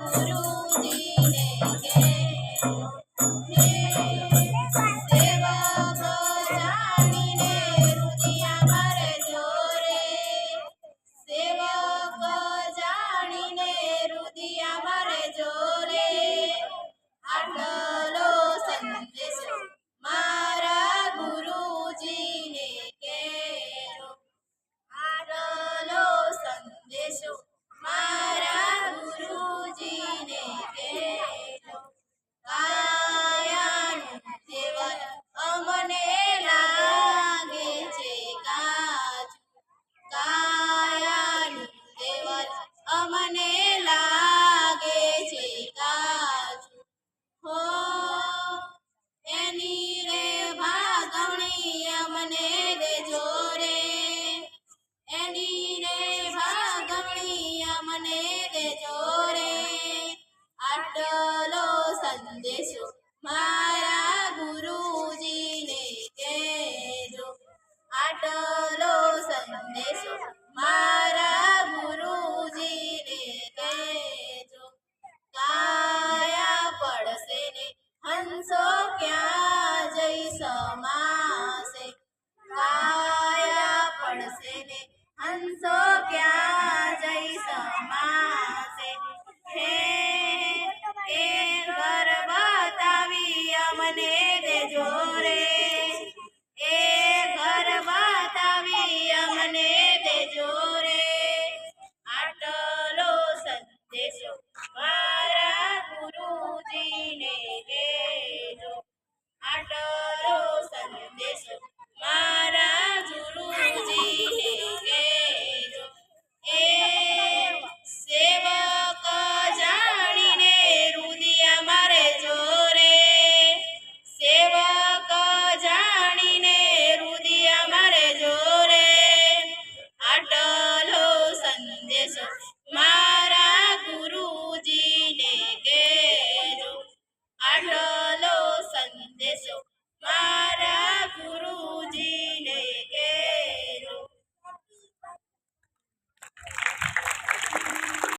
ગુરુજીને કહેજો હે સેવક જાણીને રુદિયા ભરજો રે સેવક જાણીને રુદિયા ભરજો રે આટલો સંદેશો મારા ગુરુજીને કહેજો આટલો સંદેશો મારા ગુરુજીને કહેજો કાયાનું સેવન અમને લાગે છે કાચું કાયાનું સેવન અમને લાગે છે કાચું હો એની રે ભાગવણી અમને દેજો રે એની રે ભાગવણી અમને દેજો રે આટલો સંદેશો મારા ગુરુજીને કહેજો આટલો સંદેશો મારા ગુરુજીને કહેજો કાયા પડશે ને હંસો ક્યાં જઈ સમાશે કાયા પડશે ને હંસો ક્યાં જઈ સમાશે હે એ ઘર બતાવી અમને દેજો રે એ ઘર બતાવી અમને દેજો રે આટલો સંદેશો